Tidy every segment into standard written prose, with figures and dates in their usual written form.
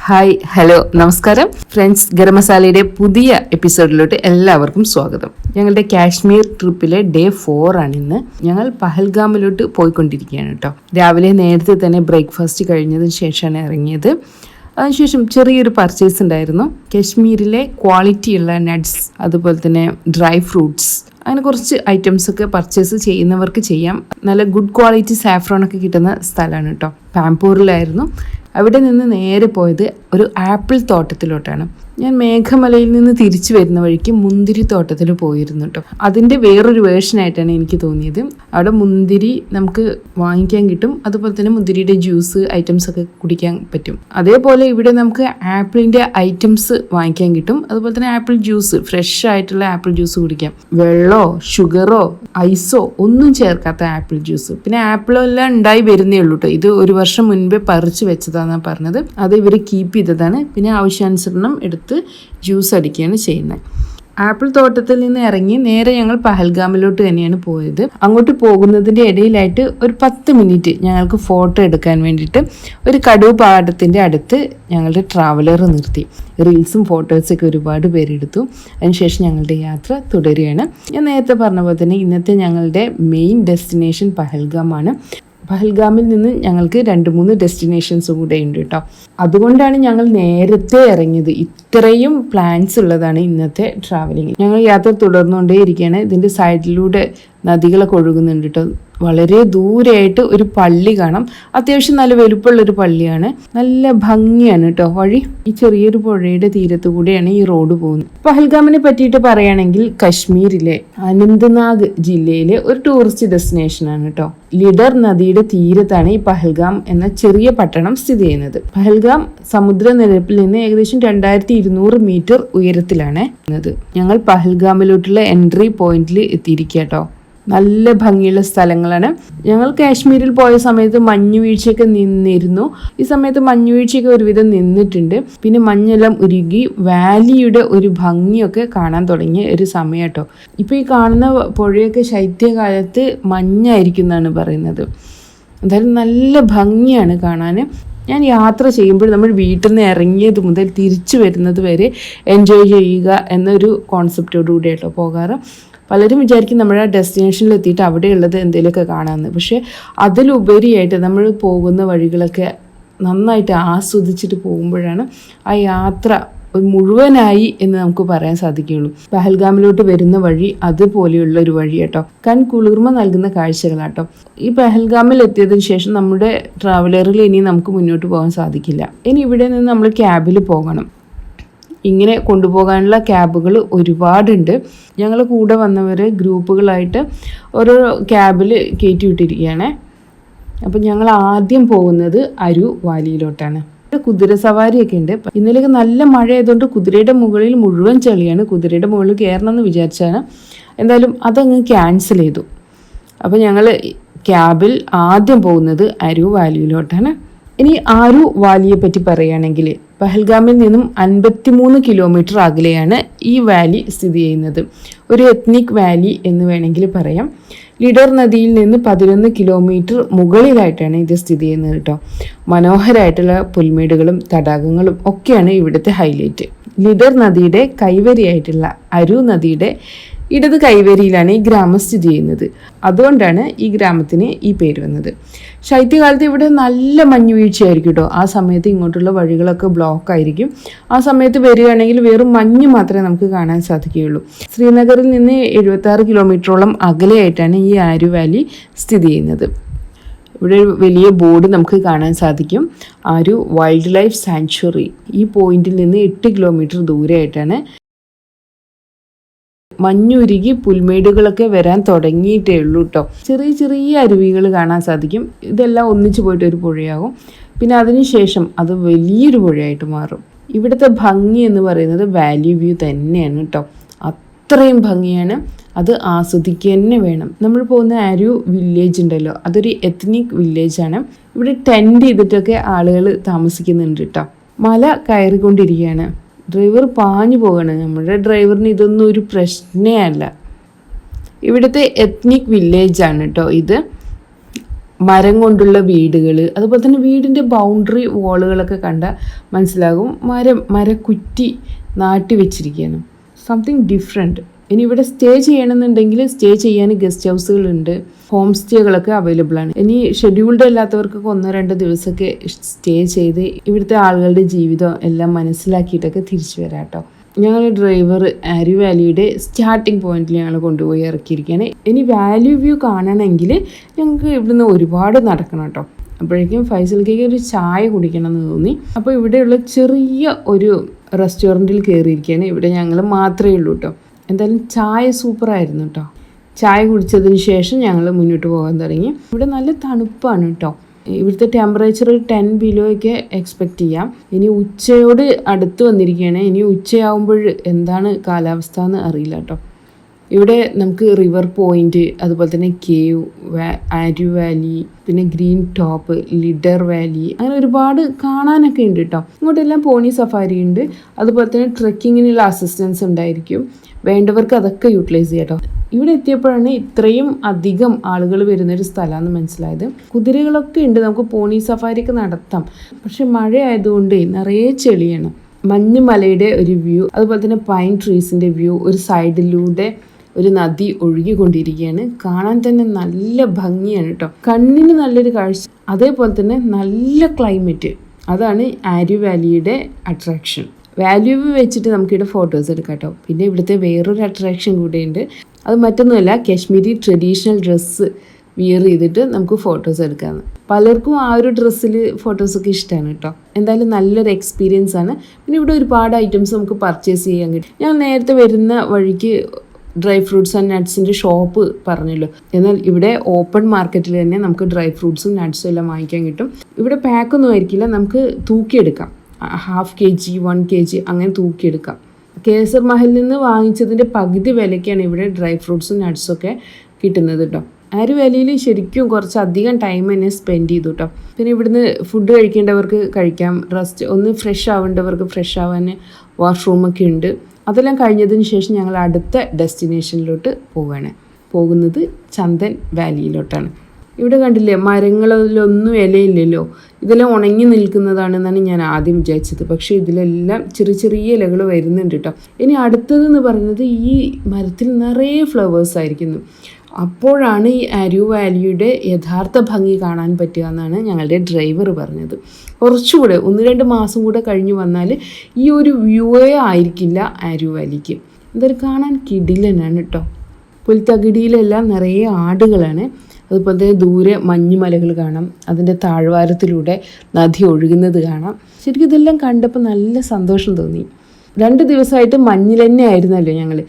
Hi hello നമസ്കാരം friends, garam മസാലയുടെ പുതിയ എപ്പിസോഡിലോട്ട് എല്ലാവർക്കും സ്വാഗതം. ഞങ്ങളുടെ കാശ്മീർ ട്രിപ്പിലെ ഡേ 4 ആണ് ഇന്ന്. ഞങ്ങൾ പഹൽഗാമിലോട്ട് പോയിക്കൊണ്ടിരിക്കുകയാണ് കേട്ടോ. രാവിലെ നേരത്തെ തന്നെ ബ്രേക്ക്ഫാസ്റ്റ് കഴിഞ്ഞതിന് ശേഷമാണ് ഇറങ്ങിയത്. അതിനുശേഷം ചെറിയൊരു പർച്ചേസ് ഉണ്ടായിരുന്നു. കാശ്മീരിലെ ക്വാളിറ്റിയുള്ള നട്ട്സ്, അതുപോലെ തന്നെ ഡ്രൈ ഫ്രൂട്ട്സ്, അങ്ങനെ കുറച്ച് ഐറ്റംസൊക്കെ പർച്ചേസ് ചെയ്യുന്നവർക്ക് ചെയ്യാം. നല്ല ഗുഡ് ക്വാളിറ്റി സാഫ്രോണൊക്കെ കിട്ടുന്ന സ്ഥലമാണ് കേട്ടോ. പാംപൂരിലായിരുന്നു. അവിടെ നിന്ന് നേരെ പോയത് ഒരു ആപ്പിൾ തോട്ടത്തിലോട്ടാണ്. ഞാൻ മേഘമലയിൽ നിന്ന് തിരിച്ചു വരുന്ന വഴിക്ക് മുന്തിരി തോട്ടത്തിൽ പോയിരുന്നു കേട്ടോ. അതിൻ്റെ വേറൊരു വേർഷനായിട്ടാണ് എനിക്ക് തോന്നിയത്. അവിടെ മുന്തിരി നമുക്ക് വാങ്ങിക്കാൻ കിട്ടും, അതുപോലെ തന്നെ മുന്തിരിയുടെ ജ്യൂസ് ഐറ്റംസ് ഒക്കെ കുടിക്കാൻ പറ്റും. അതേപോലെ ഇവിടെ നമുക്ക് ആപ്പിളിൻ്റെ ഐറ്റംസ് വാങ്ങിക്കാൻ കിട്ടും, അതുപോലെ തന്നെ ആപ്പിൾ ജ്യൂസ്, ഫ്രഷ് ആയിട്ടുള്ള ആപ്പിൾ ജ്യൂസ് കുടിക്കാം. വെള്ളമോ ഷുഗറോ ഐസോ ഒന്നും ചേർക്കാത്ത ആപ്പിൾ ജ്യൂസ്. പിന്നെ ആപ്പിളെല്ലാം ഉണ്ടായി വരുന്നേ ഉള്ളൂ കേട്ടോ. ഇത് ഒരു വർഷം മുൻപേ പറിച്ചു വെച്ചതാണെന്നാണ് പറഞ്ഞത്. അത് ഇവർ കീപ്പ് ചെയ്തതാണ്. പിന്നെ ആവശ്യാനുസരണം എടുത്ത് ജ്യൂസ് അടിക്കുകയാണ് ചെയ്യുന്നത്. ആപ്പിൾ തോട്ടത്തിൽ നിന്ന് ഇറങ്ങി നേരെ ഞങ്ങൾ പഹൽഗാമിലോട്ട് തന്നെയാണ് പോയത്. അങ്ങോട്ട് പോകുന്നതിൻ്റെ ഇടയിലായിട്ട് ഒരു 10 മിനിറ്റ് ഞങ്ങൾക്ക് ഫോട്ടോ എടുക്കാൻ വേണ്ടിയിട്ട് ഒരു കടുവ പാടത്തിൻ്റെ അടുത്ത് ഞങ്ങളുടെ ട്രാവലർ നിർത്തി. റീൽസും ഫോട്ടോസൊക്കെ ഒരുപാട് പേരെടുത്തു. അതിനുശേഷം ഞങ്ങളുടെ യാത്ര തുടരുകയാണ്. ഞാൻ നേരത്തെ പറഞ്ഞ പോലെ തന്നെ ഇന്നത്തെ ഞങ്ങളുടെ മെയിൻ ഡെസ്റ്റിനേഷൻ പഹൽഗാമാണ്. പഹൽഗാമിൽ നിന്ന് ഞങ്ങൾക്ക് 2-3 ഡെസ്റ്റിനേഷൻസ് കൂടെ ഉണ്ട് കേട്ടോ. അതുകൊണ്ടാണ് ഞങ്ങൾ നേരത്തെ ഇറങ്ങിയത്. ഇത്രയും പ്ലാൻസ് ഉള്ളതാണ് ഇന്നത്തെ ട്രാവലിംഗ്. ഞങ്ങൾ യാത്ര തുടർന്നുകൊണ്ടേ ഇരിക്കുകയാണ്. ഇതിൻ്റെ സൈഡിലൂടെ നദികളൊക്കെ ഒഴുകുന്നുണ്ട് കേട്ടോ. വളരെ ദൂരെയായിട്ട് ഒരു പള്ളി കാണാം. അത്യാവശ്യം നല്ല വലുപ്പമുള്ളൊരു പള്ളിയാണ്. നല്ല ഭംഗിയാണ് കേട്ടോ വഴി. ഈ ചെറിയൊരു പുഴയുടെ തീരത്ത് കൂടെയാണ് ഈ റോഡ് പോകുന്നത്. പഹൽഗാമിനെ പറ്റിയിട്ട് പറയുകയാണെങ്കിൽ കശ്മീരിലെ അനന്ത്നാഗ് ജില്ലയിലെ ഒരു ടൂറിസ്റ്റ് ഡെസ്റ്റിനേഷനാണ് കേട്ടോ. ലിഡർ നദിയുടെ തീരത്താണ് ഈ പഹൽഗാം എന്ന ചെറിയ പട്ടണം സ്ഥിതി ചെയ്യുന്നത്. പഹൽഗാം സമുദ്രനിരപ്പിൽ നിന്ന് ഏകദേശം 2200 മീറ്റർ ഉയരത്തിലാണ്. ഞങ്ങൾ പഹൽഗാമിലോട്ടുള്ള എൻട്രി പോയിന്റിൽ എത്തിയിരിക്കുക കേട്ടോ. നല്ല ഭംഗിയുള്ള സ്ഥലങ്ങളാണ്. ഞങ്ങൾ കാശ്മീരിൽ പോയ സമയത്ത് മഞ്ഞുവീഴ്ചയൊക്കെ നിന്നിരുന്നു. ഈ സമയത്ത് മഞ്ഞുവീഴ്ചയൊക്കെ ഒരുവിധം നിന്നിട്ടുണ്ട്. പിന്നെ മഞ്ഞെല്ലാം ഉരുകി വാലിയുടെ ഒരു ഭംഗിയൊക്കെ കാണാൻ തുടങ്ങിയ ഒരു സമയം കേട്ടോ. ഇപ്പോൾ ഈ കാണുന്ന പുഴയൊക്കെ ശൈത്യകാലത്ത് മഞ്ഞായിരിക്കും എന്നാണ് പറയുന്നത്. എന്തായാലും നല്ല ഭംഗിയാണ് കാണാൻ. ഞാൻ യാത്ര ചെയ്യുമ്പോൾ നമ്മൾ വീട്ടിൽ നിന്ന് ഇറങ്ങിയത് മുതൽ തിരിച്ചു വരുന്നത് വരെ എൻജോയ് ചെയ്യുക എന്നൊരു കോൺസെപ്റ്റോടു കൂടിയായിട്ടോ പോകാറ്. പലരും വിചാരിക്കും നമ്മുടെ ഡെസ്റ്റിനേഷനിൽ എത്തിയിട്ട് അവിടെയുള്ളത് എന്തെങ്കിലുമൊക്കെ കാണാമെന്ന്. പക്ഷേ അതിലുപരിയായിട്ട് നമ്മൾ പോകുന്ന വഴികളൊക്കെ നന്നായിട്ട് ആസ്വദിച്ചിട്ട് പോകുമ്പോഴാണ് ആ യാത്ര മുഴുവനായി എന്ന് നമുക്ക് പറയാൻ സാധിക്കുകയുള്ളൂ. പഹൽഗാമിലോട്ട് വരുന്ന വഴി അതുപോലെയുള്ള ഒരു വഴി കേട്ടോ. കുളിർമ നൽകുന്ന കാഴ്ചകളാട്ടോ. ഈ പഹൽഗാമിൽ എത്തിയതിനു ശേഷം നമ്മുടെ ട്രാവലറിൽ ഇനി നമുക്ക് മുന്നോട്ട് പോകാൻ സാധിക്കില്ല. ഇനി ഇവിടെ നിന്ന് നമ്മൾ ക്യാബിൽ പോകണം. ഇങ്ങനെ കൊണ്ടുപോകാനുള്ള ക്യാബുകൾ ഒരുപാടുണ്ട്. ഞങ്ങൾ കൂടെ വന്നവർ ഗ്രൂപ്പുകളായിട്ട് ഓരോ ക്യാബിൽ കയറ്റി വിട്ടിരിക്കുകയാണ്. അപ്പം ഞങ്ങൾ ആദ്യം പോകുന്നത് അരു വാലിയിലോട്ടാണ്. കുതിര സവാരിയൊക്കെ ഉണ്ട്. ഇന്നലെയൊക്കെ നല്ല മഴ ആയതുകൊണ്ട് കുതിരയുടെ മുകളിൽ മുഴുവൻ ചെളിയാണ്. കുതിരയുടെ മുകളിൽ കയറണം എന്ന് വിചാരിച്ചാണ്. എന്തായാലും അതങ്ങ് ക്യാൻസൽ ചെയ്തു. അപ്പോൾ ഞങ്ങൾ ക്യാബിൽ ആദ്യം പോകുന്നത് അരു വാലിയിലോട്ടാണ്. ഇനി ആരു വാലിയെ പറ്റി പറയുകയാണെങ്കിൽ പഹൽഗാമിൽ നിന്നും 53 കിലോമീറ്റർ അകലെയാണ് ഈ വാലി സ്ഥിതി ചെയ്യുന്നത്. ഒരു എത്നിക് വാലി എന്ന് വേണമെങ്കിൽ പറയാം. ലിഡർ നദിയിൽ നിന്ന് 11 കിലോമീറ്റർ മുകളിലായിട്ടാണ് ഇത് സ്ഥിതി ചെയ്യുന്നത് കേട്ടോ. മനോഹരമായിട്ടുള്ള പുൽമേടുകളും തടാകങ്ങളും ഒക്കെയാണ് ഇവിടുത്തെ ഹൈലൈറ്റ്. ലിഡർ നദിയുടെ കൈവരിയായിട്ടുള്ള അരു നദിയുടെ ഇടത് കൈവരിയിലാണ് ഈ ഗ്രാമം സ്ഥിതി ചെയ്യുന്നത്. അതുകൊണ്ടാണ് ഈ ഗ്രാമത്തിന് ഈ പേര് വന്നത്. ശൈത്യകാലത്ത് ഇവിടെ നല്ല മഞ്ഞുവീഴ്ചയായിരിക്കും കേട്ടോ. ആ സമയത്ത് ഇങ്ങോട്ടുള്ള വഴികളൊക്കെ ബ്ലോക്ക് ആയിരിക്കും. ആ സമയത്ത് വരികയാണെങ്കിൽ വെറും മഞ്ഞ് മാത്രമേ നമുക്ക് കാണാൻ സാധിക്കുകയുള്ളൂ. ശ്രീനഗറിൽ നിന്ന് 76 കിലോമീറ്ററോളം അകലെയായിട്ടാണ് ഈ ആരു വാലി സ്ഥിതി ചെയ്യുന്നത്. ഇവിടെ ഒരു വലിയ ബോർഡ് നമുക്ക് കാണാൻ സാധിക്കും. ആരു വൈൽഡ് ലൈഫ് സാങ്ച്വറി. ഈ പോയിന്റിൽ നിന്ന് 8 കിലോമീറ്റർ ദൂരെയായിട്ടാണ്. മഞ്ഞുരുകി പുൽമേടുകളൊക്കെ വരാൻ തുടങ്ങിയിട്ടേ ഉള്ളൂ കേട്ടോ. ചെറിയ ചെറിയ അരുവികൾ കാണാൻ സാധിക്കും. ഇതെല്ലാം ഒന്നിച്ചു പോയിട്ട് ഒരു പുഴയാകും. പിന്നെ അതിനുശേഷം അത് വലിയൊരു പുഴയായിട്ട് മാറും. ഇവിടുത്തെ ഭംഗി എന്ന് പറയുന്നത് വാലി വ്യൂ തന്നെയാണ് കേട്ടോ. അത്രയും ഭംഗിയാണ്. അത് ആസ്വദിക്കുക തന്നെ വേണം. നമ്മൾ പോകുന്ന ആരു വില്ലേജ് ഉണ്ടല്ലോ, അതൊരു എത്നിക് വില്ലേജാണ്. ഇവിടെ ടെൻറ്റ് ചെയ്തിട്ടൊക്കെ ആളുകൾ താമസിക്കുന്നുണ്ട് കേട്ടോ. മല കയറിക്കൊണ്ടിരിക്കുകയാണ്. ഡ്രൈവർ പാഞ്ഞു പോവുകയാണ്. നമ്മുടെ ഡ്രൈവറിന് ഇതൊന്നും ഒരു പ്രശ്നമേ അല്ല. ഇവിടുത്തെ എത്നിക് വില്ലേജാണ് കേട്ടോ ഇത്. മരം കൊണ്ടുള്ള വീടുകൾ, അതുപോലെ തന്നെ വീടിൻ്റെ ബൗണ്ടറി വാളുകളൊക്കെ കണ്ടാൽ മനസ്സിലാകും മരക്കുറ്റി നാട്ടി വെച്ചിരിക്കുകയാണ്. Something different. ഇനി ഇവിടെ സ്റ്റേ ചെയ്യണമെന്നുണ്ടെങ്കിൽ സ്റ്റേ ചെയ്യാൻ ഗസ്റ്റ് ഹൗസുകളുണ്ട്, ഹോം സ്റ്റേകളൊക്കെ അവൈലബിൾ ആണ്. ഇനി ഷെഡ്യൂൾഡ് അല്ലാത്തവർക്കൊക്കെ 1-2 ദിവസമൊക്കെ സ്റ്റേ ചെയ്ത് ഇവിടുത്തെ ആളുകളുടെ ജീവിതം എല്ലാം മനസ്സിലാക്കിയിട്ടൊക്കെ തിരിച്ചു വരാം കേട്ടോ. ഞങ്ങൾ ഡ്രൈവർ ആര്യു വാലിയുടെ സ്റ്റാർട്ടിങ് പോയിന്റിൽ ഞങ്ങൾ കൊണ്ടുപോയി ഇറക്കിയിരിക്കുകയാണ്. ഇനി വാലി വ്യൂ കാണണമെങ്കിൽ ഞങ്ങൾക്ക് ഇവിടുന്ന് ഒരുപാട് നടക്കണം കേട്ടോ. അപ്പോഴേക്കും ഫൈസൽക്കേക്ക് ഒരു ചായ കുടിക്കണം എന്ന് തോന്നി. അപ്പോൾ ഇവിടെയുള്ള ചെറിയ ഒരു റെസ്റ്റോറൻറ്റിൽ കയറിയിരിക്കുകയാണ്. ഇവിടെ ഞങ്ങൾ മാത്രമേ ഉള്ളൂ കേട്ടോ. എന്തായാലും ചായ സൂപ്പറായിരുന്നു കേട്ടോ. ചായ കുടിച്ചതിന് ശേഷം ഞങ്ങൾ മുന്നോട്ട് പോകാൻ തുടങ്ങി. ഇവിടെ നല്ല തണുപ്പാണ് കേട്ടോ. ഇവിടുത്തെ ടെമ്പറേച്ചർ 10 below ഒക്കെ എക്സ്പെക്റ്റ് ചെയ്യാം. ഇനി ഉച്ചയോട് അടുത്ത് വന്നിരിക്കുകയാണ്. ഇനി ഉച്ചയാകുമ്പോൾ എന്താണ് കാലാവസ്ഥ എന്ന് അറിയില്ല കേട്ടോ. ഇവിടെ നമുക്ക് റിവർ പോയിന്റ്, അതുപോലെ തന്നെ കേവ്, ആര്യു വാലി, പിന്നെ ഗ്രീൻ ടോപ്പ്, ലിഡർ വാലി, അങ്ങനെ ഒരുപാട് കാണാനൊക്കെ ഉണ്ട് കേട്ടോ. ഇങ്ങോട്ടെല്ലാം പോണി സഫാരി ഉണ്ട്, അതുപോലെ തന്നെ ട്രെക്കിങ്ങിനുള്ള അസിസ്റ്റൻസ് ഉണ്ടായിരിക്കും. വേണ്ടവർക്ക് അതൊക്കെ യൂട്ടിലൈസ് ചെയ്യാം കേട്ടോ. ഇവിടെ എത്തിയപ്പോഴാണ് ഇത്രയും അധികം ആളുകൾ വരുന്നൊരു സ്ഥലമാണെന്ന് മനസ്സിലായത്. കുതിരകളൊക്കെ ഉണ്ട്, നമുക്ക് പോണി സഫാരിയൊക്കെ നടത്താം. പക്ഷെ മഴ ആയതുകൊണ്ട് നിറയെ ചെളിയാണ്. മഞ്ഞുമലയുടെ ഒരു വ്യൂ, അതുപോലെ തന്നെ പൈൻ ട്രീസിൻ്റെ വ്യൂ, ഒരു സൈഡിലൂടെ ഒരു നദി ഒഴുകിക്കൊണ്ടിരിക്കുകയാണ്. കാണാൻ തന്നെ നല്ല ഭംഗിയാണ് കേട്ടോ. കണ്ണിന് നല്ലൊരു കാഴ്ച, അതേപോലെ തന്നെ നല്ല ക്ലൈമറ്റ്. അതാണ് ആര്യു വാലിയുടെ അട്രാക്ഷൻ. വാല്യൂ വെച്ചിട്ട് നമുക്കിവിടെ ഫോട്ടോസ് എടുക്കാം കേട്ടോ. പിന്നെ ഇവിടുത്തെ വേറൊരു അട്രാക്ഷൻ കൂടെയുണ്ട്. അത് മറ്റൊന്നുമല്ല, കാശ്മീരി ട്രഡീഷണൽ ഡ്രസ്സ് വിയർ ചെയ്തിട്ട് നമുക്ക് ഫോട്ടോസ് എടുക്കാമെന്ന്. പലർക്കും ആ ഒരു ഡ്രസ്സിൽ ഫോട്ടോസൊക്കെ ഇഷ്ടമാണ് കേട്ടോ. എന്തായാലും നല്ലൊരു എക്സ്പീരിയൻസ് ആണ്. പിന്നെ ഇവിടെ ഒരുപാട് ഐറ്റംസ് നമുക്ക് പർച്ചേസ് ചെയ്യാൻ കിട്ടും. ഞാൻ നേരത്തെ വരുന്ന വഴിക്ക് ഡ്രൈ ഫ്രൂട്ട്സ് ആൻഡ് നട്ട്സിൻ്റെ ഷോപ്പ് പറഞ്ഞല്ലോ. എന്നാൽ ഇവിടെ ഓപ്പൺ മാർക്കറ്റിൽ തന്നെ നമുക്ക് ഡ്രൈ ഫ്രൂട്ട്സും നട്ട്സും എല്ലാം വാങ്ങിക്കാൻ കിട്ടും. ഇവിടെ പാക്കൊന്നും ആയിരിക്കില്ല, നമുക്ക് തൂക്കിയെടുക്കാം. 1/2 kg 1 kg അങ്ങനെ തൂക്കിയെടുക്കാം. കേസർ മഹലിൽ നിന്ന് വാങ്ങിച്ചതിൻ്റെ പകുതി വിലയ്ക്കാണ് ഇവിടെ ഡ്രൈ ഫ്രൂട്ട്സും നട്ട്സും ഒക്കെ കിട്ടുന്നത് കേട്ടോ. ആര്യു വാലിയിൽ ശരിക്കും കുറച്ചധികം ടൈം തന്നെ സ്പെൻഡ് ചെയ്തു കേട്ടോ. പിന്നെ ഇവിടുന്ന് ഫുഡ് കഴിക്കേണ്ടവർക്ക് കഴിക്കാം, ഒന്ന് ഫ്രഷ് ആവേണ്ടവർക്ക് ഫ്രഷ് ആവാൻ വാഷ്റൂമൊക്കെ ഉണ്ട്. അതെല്ലാം കഴിഞ്ഞതിന് ശേഷം ഞങ്ങൾ അടുത്ത ഡെസ്റ്റിനേഷനിലോട്ട് പോകുന്നത് ചന്ദൻ വാലിയിലോട്ടാണ്. ഇവിടെ കണ്ടില്ലേ, മരങ്ങളിലൊന്നും ഇലയില്ലല്ലോ, ഇതെല്ലാം ഉണങ്ങി നിൽക്കുന്നതാണെന്നാണ് ഞാൻ ആദ്യം വിചാരിച്ചത്. പക്ഷേ ഇതിലെല്ലാം ചെറിയ ചെറിയ ഇലകൾ വരുന്നുണ്ട് കേട്ടോ. ഇനി അടുത്തതെന്ന് പറയുന്നത് ഈ മരത്തിൽ നിറയെ ഫ്ലവേഴ്സ് ആയിരിക്കുന്നു. അപ്പോഴാണ് ഈ ആര്യു വാലിയുടെ യഥാർത്ഥ ഭംഗി കാണാൻ പറ്റുക എന്നാണ് ഞങ്ങളുടെ ഡ്രൈവർ പറഞ്ഞത്. കുറച്ചുകൂടെ 1-2 മാസം കൂടെ കഴിഞ്ഞ് വന്നാൽ ഈ ഒരു വ്യൂവേ ആയിരിക്കില്ല ആര്യു വാലിക്ക്. എന്തായാലും കാണാൻ കിടിലനാണ് കേട്ടോ. പുൽത്തകിടിയിലെല്ലാം നിറയെ ആടുകളാണ്. അതുപോലെ തന്നെ ദൂരെ മഞ്ഞുമലകൾ കാണാം, അതിൻ്റെ താഴ്വാരത്തിലൂടെ നദി ഒഴുകുന്നത് കാണാം. ശരിക്കും ഇതെല്ലാം കണ്ടപ്പോൾ നല്ല സന്തോഷം തോന്നി. 2 ദിവസമായിട്ട് മഞ്ഞിൽ തന്നെ ആയിരുന്നല്ലോ ഞങ്ങൾ.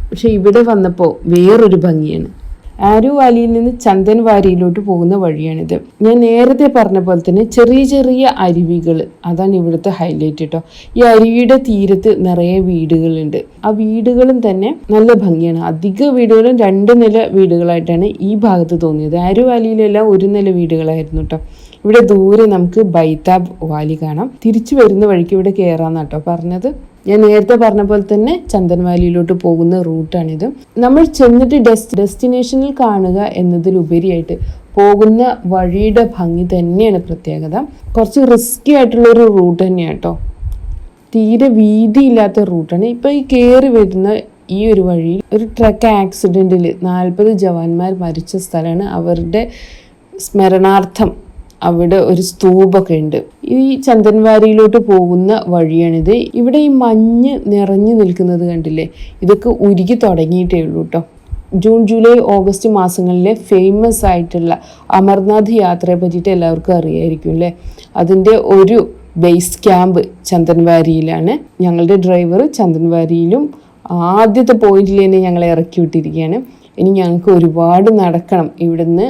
പക്ഷേ ഇവിടെ വന്നപ്പോൾ വേറൊരു ഭംഗിയാണ്. ആര്യു വാലിയിൽ നിന്ന് ചന്ദൻ വാലിയിലോട്ട് പോകുന്ന വഴിയാണിത്. ഞാൻ നേരത്തെ പറഞ്ഞ പോലെ തന്നെ ചെറിയ ചെറിയ അരുവികൾ, അതാണ് ഇവിടുത്തെ ഹൈലൈറ്റ് കേട്ടോ. ഈ അരുവിയുടെ തീരത്ത് നിറയെ വീടുകളുണ്ട്. ആ വീടുകളും തന്നെ നല്ല ഭംഗിയാണ്. അധിക വീടുകളും 2 നില വീടുകളായിട്ടാണ് ഈ ഭാഗത്ത് തോന്നിയത്. ആര്യു വാലിയിലെല്ലാം 1 നില വീടുകളായിരുന്നു കേട്ടോ. ഇവിടെ ദൂരെ നമുക്ക് ബൈതാബ് വാലി കാണാം. തിരിച്ചു വരുന്ന വഴിക്ക് ഇവിടെ കയറാമെന്നാട്ടോ പറഞ്ഞത്. ഞാൻ നേരത്തെ പറഞ്ഞ പോലെ തന്നെ ചന്ദൻ വാലിയിലോട്ട് പോകുന്ന റൂട്ടാണിത്. നമ്മൾ ചെന്നിട്ട് ഡെസ്റ്റിനേഷനിൽ കാണുക എന്നതിലുപരിയായിട്ട് പോകുന്ന വഴിയുടെ ഭംഗി തന്നെയാണ് പ്രത്യേകത. കുറച്ച് റിസ്കി ആയിട്ടുള്ളൊരു റൂട്ട് തന്നെയാണ് കേട്ടോ. തീരെ വീതിയില്ലാത്ത റൂട്ടാണ്. ഇപ്പോൾ ഈ കയറി വരുന്ന ഈ ഒരു വഴിയിൽ ഒരു ട്രക്ക് ആക്സിഡൻറ്റിൽ 40 ജവാന്മാർ മരിച്ച സ്ഥലമാണ്. അവരുടെ സ്മരണാർത്ഥം അവിടെ ഒരു സ്തൂപൊക്കെ ഉണ്ട്. ഈ ചന്ദൻവാരിയിലോട്ട് പോകുന്ന വഴിയാണിത്. ഇവിടെ ഈ മഞ്ഞ് നിറഞ്ഞു നിൽക്കുന്നത് കണ്ടില്ലേ, ഇതൊക്കെ ഉരുകി തുടങ്ങിയിട്ടേ ഉള്ളൂ കേട്ടോ. ജൂൺ ജൂലൈ ഓഗസ്റ്റ് മാസങ്ങളിലെ ഫേമസ് ആയിട്ടുള്ള അമർനാഥ് യാത്രയെ പറ്റിയിട്ട് എല്ലാവർക്കും അറിയായിരിക്കും അല്ലേ. അതിൻ്റെ ഒരു ബേസ് ക്യാമ്പ് ചന്ദൻവാരിയിലാണ്. ഞങ്ങളുടെ ഡ്രൈവർ ചന്ദൻവാരിയിലും ആദ്യത്തെ പോയിന്റിൽ തന്നെ ഞങ്ങളെ ഇറക്കി വിട്ടിരിക്കുകയാണ്. ഇനി ഞങ്ങൾക്ക് ഒരുപാട് നടക്കണം. ഇവിടുന്ന്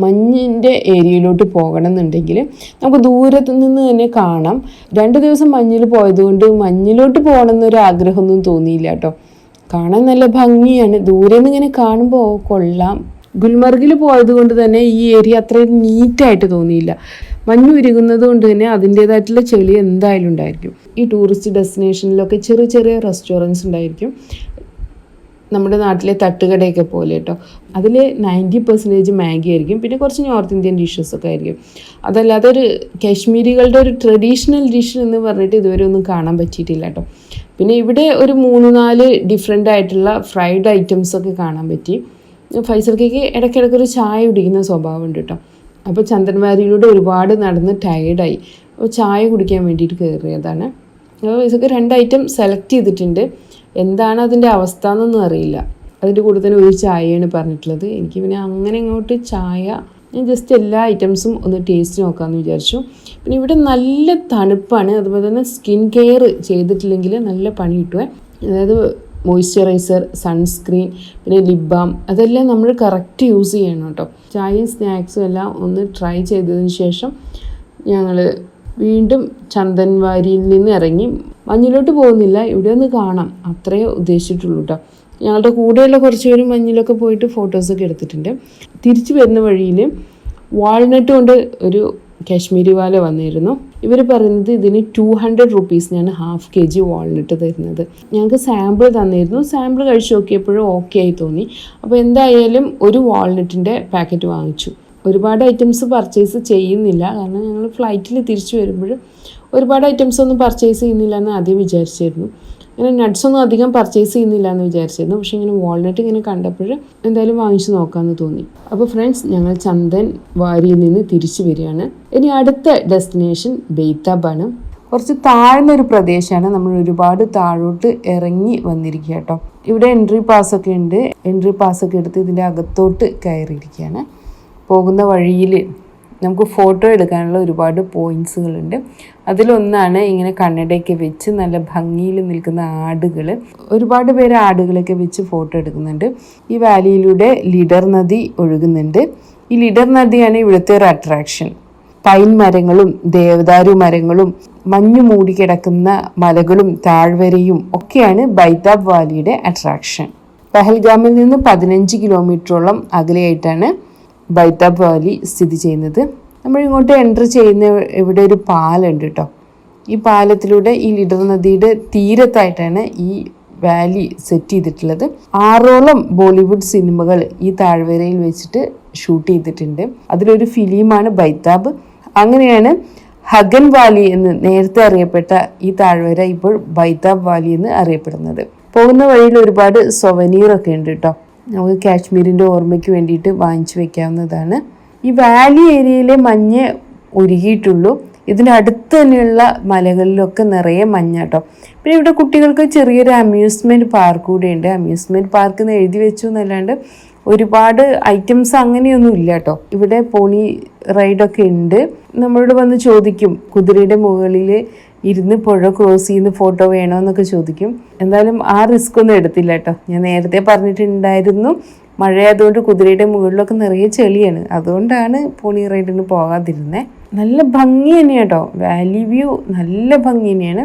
മഞ്ഞിൻ്റെ ഏരിയയിലോട്ട് പോകണം എന്നുണ്ടെങ്കിൽ നമുക്ക് ദൂരത്ത് നിന്ന് തന്നെ കാണാം. 2 ദിവസം മഞ്ഞിൽ പോയതുകൊണ്ട് മഞ്ഞിലോട്ട് പോകണം എന്നൊരു ആഗ്രഹമൊന്നും തോന്നിയില്ല കേട്ടോ. കാണാൻ നല്ല ഭംഗിയാണ്. ദൂരെ നിന്ന് ഇങ്ങനെ കാണുമ്പോൾ കൊള്ളാം. ഗുൽമർഗിൽ പോയത് കൊണ്ട് തന്നെ ഈ ഏരിയ അത്രയും നീറ്റായിട്ട് തോന്നിയില്ല. മഞ്ഞ് ഉരുകുന്നത് കൊണ്ട് തന്നെ അതിൻ്റേതായിട്ടുള്ള ചെളി എന്തായാലും ഉണ്ടായിരിക്കും. ഈ ടൂറിസ്റ്റ് ഡെസ്റ്റിനേഷനിലൊക്കെ ചെറിയ ചെറിയ റെസ്റ്റോറൻറ്റ്സ് ഉണ്ടായിരിക്കും. നമ്മുടെ നാട്ടിലെ തട്ടുകടയൊക്കെ പോലെ കേട്ടോ. അതിൽ 90% മാഗി ആയിരിക്കും, പിന്നെ കുറച്ച് നോർത്ത് ഇന്ത്യൻ ഡിഷസൊക്കെ ആയിരിക്കും. അതല്ലാതെ ഒരു കാശ്മീരികളുടെ ഒരു ട്രഡീഷണൽ ഡിഷ് എന്ന് പറഞ്ഞിട്ട് ഇതുവരെ ഒന്നും കാണാൻ പറ്റിയിട്ടില്ല കേട്ടോ. പിന്നെ ഇവിടെ ഒരു 3-4 ഡിഫറെൻ്റ് ആയിട്ടുള്ള ഫ്രൈഡ് ഐറ്റംസൊക്കെ കാണാൻ പറ്റി. ഫൈസൽക്കേക്ക് ഇടയ്ക്കിടയ്ക്കൊരു ചായ കുടിക്കുന്ന സ്വഭാവമുണ്ട് കേട്ടോ. അപ്പോൾ ചന്ദൻവാരിയിലൂടെ ഒരുപാട് നടന്ന് ടയേർഡായി. അപ്പോൾ ചായ കുടിക്കാൻ വേണ്ടിയിട്ട് കയറിയതാണ്. അപ്പോൾ ഫൈസൽക്ക് 2 ഐറ്റം സെലക്ട് ചെയ്തിട്ടുണ്ട്. എന്താണ് അതിൻ്റെ അവസ്ഥ എന്നൊന്നും അറിയില്ല. അതിൻ്റെ കൂടെ തന്നെ ഒരു ചായയാണ് പറഞ്ഞിട്ടുള്ളത്. എനിക്ക് പിന്നെ അങ്ങനെ ഇങ്ങോട്ട് ചായ, ഞാൻ ജസ്റ്റ് എല്ലാ ഐറ്റംസും ഒന്ന് ടേസ്റ്റ് നോക്കാമെന്ന് വിചാരിച്ചു. പിന്നെ ഇവിടെ നല്ല തണുപ്പാണ്. അതുപോലെ തന്നെ സ്കിൻ കെയർ ചെയ്തിട്ടില്ലെങ്കിൽ നല്ല പണി കിട്ടുമേ. അതായത് മോയ്സ്ചറൈസർ, സൺസ്ക്രീൻ, പിന്നെ ലിപ് ബാം, അതെല്ലാം നമ്മൾ കറക്റ്റ് യൂസ് ചെയ്യണം കേട്ടോ. ചായയും സ്നാക്സും എല്ലാം ഒന്ന് ട്രൈ ചെയ്തതിന് ശേഷം ഞങ്ങൾ വീണ്ടും ചന്ദൻവാരിയിൽ നിന്ന് ഇറങ്ങി മഞ്ഞിലോട്ട് പോകുന്നില്ല. ഇവിടെ ഒന്ന് കാണാം, അത്രയേ ഉദ്ദേശിച്ചിട്ടുള്ളൂ കേട്ടോ. ഞങ്ങളുടെ കൂടെയുള്ള കുറച്ച് പേരും മഞ്ഞിലൊക്കെ പോയിട്ട് ഫോട്ടോസൊക്കെ എടുത്തിട്ടുണ്ട്. തിരിച്ചു വരുന്ന വഴിയിൽ വാൾനട്ട് കൊണ്ട് ഒരു കാശ്മീരി വാല വന്നിരുന്നു. ഇവർ പറയുന്നത് ഇതിന് 200 റുപ്പീസിനാണ് ½ kg വാൾനട്ട് തരുന്നത്. ഞങ്ങൾക്ക് സാമ്പിൾ തന്നിരുന്നു. സാമ്പിൾ കഴിച്ച് നോക്കിയപ്പോഴും ഓക്കെ ആയി തോന്നി. അപ്പോൾ എന്തായാലും ഒരു വാൾനട്ടിൻ്റെ പാക്കറ്റ് വാങ്ങിച്ചു. ഒരുപാട് ഐറ്റംസ് പർച്ചേസ് ചെയ്യുന്നില്ല, കാരണം ഞങ്ങൾ ഫ്ലൈറ്റിൽ തിരിച്ചു വരുമ്പോൾ ഒരുപാട് ഐറ്റംസ് ഒന്നും പർച്ചേസ് ചെയ്യുന്നില്ല എന്ന് ആദ്യം വിചാരിച്ചിരുന്നു. അങ്ങനെ നട്ട്സൊന്നും അധികം പർച്ചേസ് ചെയ്യുന്നില്ല എന്ന് വിചാരിച്ചിരുന്നു. പക്ഷേ ഇങ്ങനെ വാൾനട്ട് ഇങ്ങനെ കണ്ടപ്പോൾ എന്തായാലും വാങ്ങിച്ചു നോക്കാമെന്ന് തോന്നി. അപ്പോൾ ഫ്രണ്ട്സ്, ഞങ്ങൾ ചന്ദൻ വാരിയിൽ നിന്ന് തിരിച്ചു വരികയാണ്. ഇനി അടുത്ത ഡെസ്റ്റിനേഷൻ ബെയ്താബാണ്. കുറച്ച് താഴ്ന്നൊരു പ്രദേശമാണ്. നമ്മൾ ഒരുപാട് താഴോട്ട് ഇറങ്ങി വന്നിരിക്കുക കേട്ടോ. ഇവിടെ എൻട്രി പാസ്സൊക്കെ ഉണ്ട്. എൻട്രി പാസ്സൊക്കെ എടുത്ത് ഇതിൻ്റെ അകത്തോട്ട് കയറിയിരിക്കുകയാണ്. പോകുന്ന വഴിയിൽ നമുക്ക് ഫോട്ടോ എടുക്കാനുള്ള ഒരുപാട് പോയിൻറ്റ്സുകളുണ്ട്. അതിലൊന്നാണ് ഇങ്ങനെ കണ്ണടയൊക്കെ വെച്ച് നല്ല ഭംഗിയിൽ നിൽക്കുന്ന ആടുകൾ. ഒരുപാട് പേര് ആടുകളൊക്കെ വെച്ച് ഫോട്ടോ എടുക്കുന്നുണ്ട്. ഈ വാലിയിലൂടെ ലിഡർ നദി ഒഴുകുന്നുണ്ട്. ഈ ലിഡർ നദിയാണ് ഇവിടുത്തെ ഒരു അട്രാക്ഷൻ. പൈൻ മരങ്ങളും ദേവദാരു മരങ്ങളും മഞ്ഞു മൂടിക്കിടക്കുന്ന മലകളും താഴ്വരയും ഒക്കെയാണ് ബൈതാബ് വാലിയുടെ അട്രാക്ഷൻ. പഹൽഗാമിൽ നിന്ന് 15 കിലോമീറ്ററോളം അകലെയായിട്ടാണ് ബൈതാബ് വാലി സ്ഥിതി ചെയ്യുന്നത്. നമ്മളിങ്ങോട്ട് എൻ്റർ ചെയ്യുന്ന ഇവിടെ ഒരു പാലമുണ്ട് കേട്ടോ. ഈ പാലത്തിലൂടെ ഈ ലിഡർ നദിയുടെ തീരത്തായിട്ടാണ് ഈ വാലി സെറ്റ് ചെയ്തിട്ടുള്ളത്. 6ഓളം ബോളിവുഡ് സിനിമകൾ ഈ താഴ്വരയിൽ വെച്ചിട്ട് ഷൂട്ട് ചെയ്തിട്ടുണ്ട്. അതിലൊരു ഫിലിമാണ് ബൈതാബ്. അങ്ങനെയാണ് ഹഗൻ വാലി എന്ന് നേരത്തെ അറിയപ്പെട്ട ഈ താഴ്വര ഇപ്പോൾ ബൈതാബ് വാലി എന്ന് അറിയപ്പെടുന്നത്. പോകുന്ന വഴിയിൽ ഒരുപാട് സൊവനീറൊക്കെ ഉണ്ട് കേട്ടോ. നമുക്ക് കാശ്മീരിൻ്റെ ഓർമ്മയ്ക്ക് വേണ്ടിയിട്ട് വാങ്ങിച്ചു വെക്കാവുന്നതാണ്. ഈ വാലി ഏരിയയിലെ മഞ്ഞ് ഉരുകിയിട്ടുള്ളൂ. ഇതിനടുത്ത് തന്നെയുള്ള മലകളിലൊക്കെ നിറയെ മഞ്ഞ കേട്ടോ. പിന്നെ ഇവിടെ കുട്ടികൾക്ക് ചെറിയൊരു അമ്യൂസ്മെൻറ്റ് പാർക്ക് കൂടെ ഉണ്ട്. അമ്യൂസ്മെൻറ്റ് പാർക്ക് എന്ന് എഴുതി വെച്ചു എന്നല്ലാണ്ട് ഒരുപാട് ഐറ്റംസ് അങ്ങനെയൊന്നും ഇല്ല കേട്ടോ. ഇവിടെ പോണി റൈഡൊക്കെ ഉണ്ട്. നമ്മളോട് വന്ന് ചോദിക്കും, കുതിരയുടെ മുകളിൽ ഇരുന്ന് പുഴ ക്രോസ് ചെയ്യുന്ന ഫോട്ടോ വേണോ എന്നൊക്കെ ചോദിക്കും. എന്തായാലും ആ റിസ്ക് ഒന്നും എടുത്തില്ല കേട്ടോ. ഞാൻ നേരത്തെ പറഞ്ഞിട്ടുണ്ടായിരുന്നു, മഴയായതുകൊണ്ട് കുതിരയുടെ മുകളിലൊക്കെ നിറയെ ചെളിയാണ്. അതുകൊണ്ടാണ് പോണി റൈഡിന് പോകാതിരുന്നത്. നല്ല ഭംഗി തന്നെയാണ് കേട്ടോ. വാലി വ്യൂ നല്ല ഭംഗി തന്നെയാണ്.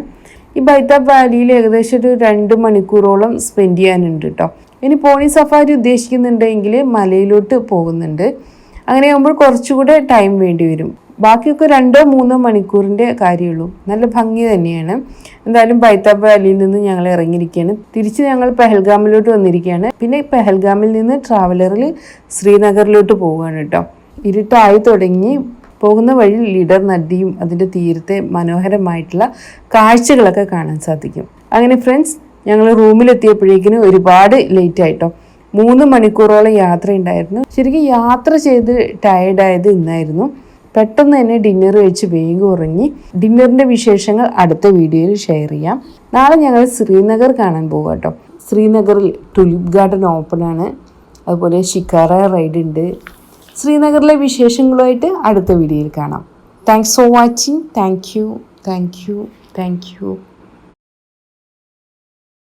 ഈ ബൈതാബ് വാലിയിൽ ഏകദേശം ഒരു 2 മണിക്കൂറോളം സ്പെൻഡ് ചെയ്യാനുണ്ട് കേട്ടോ. ഇനി പോണി സഫാരി ഉദ്ദേശിക്കുന്നുണ്ടെങ്കിൽ മലയിലോട്ട് പോകുന്നുണ്ട്. അങ്ങനെയാകുമ്പോൾ കുറച്ചുകൂടെ ടൈം വേണ്ടി വരും. ബാക്കിയൊക്കെ 2-3 മണിക്കൂറിൻ്റെ കാര്യമുള്ളൂ. നല്ല ഭംഗി തന്നെയാണ്. എന്തായാലും ബൈതാബ് വാലിയിൽ നിന്ന് ഞങ്ങൾ ഇറങ്ങിയിരിക്കുകയാണ്. തിരിച്ച് ഞങ്ങൾ പെഹൽഗാമിലോട്ട് വന്നിരിക്കുകയാണ്. പിന്നെ പെഹൽഗാമിൽ നിന്ന് ട്രാവലറിൽ ശ്രീനഗറിലോട്ട് പോവുകയാണ് കേട്ടോ. ഇരുട്ടായി തുടങ്ങി. പോകുന്ന വഴി ലിഡർ നദിയും അതിൻ്റെ തീരത്തെ മനോഹരമായിട്ടുള്ള കാഴ്ചകളൊക്കെ കാണാൻ സാധിക്കും. അങ്ങനെ ഫ്രണ്ട്സ്, ഞങ്ങൾ റൂമിലെത്തിയപ്പോഴേക്കിനും ഒരുപാട് ലേറ്റ് ആയിട്ടോ. 3 മണിക്കൂറോളം യാത്ര ഉണ്ടായിരുന്നു. ശരിക്കും യാത്ര ചെയ്ത് ടയേർഡായത് ഇന്നായിരുന്നു. പെട്ടെന്ന് തന്നെ ഡിന്നർ കഴിച്ച് വേഗം ഉറങ്ങി. ഡിന്നറിൻ്റെ വിശേഷങ്ങൾ അടുത്ത വീഡിയോയിൽ ഷെയർ ചെയ്യാം. നാളെ ഞങ്ങൾ ശ്രീനഗർ കാണാൻ പോകും കേട്ടോ. ശ്രീനഗറിൽ ടുലിപ്പ് ഗാർഡൻ ഓപ്പണാണ്. അതുപോലെ ഷിക്കാറ റൈഡ് ഉണ്ട്. ശ്രീനഗറിലെ വിശേഷങ്ങളുമായിട്ട് അടുത്ത വീഡിയോയിൽ കാണാം. Thanks for watching. Thank you.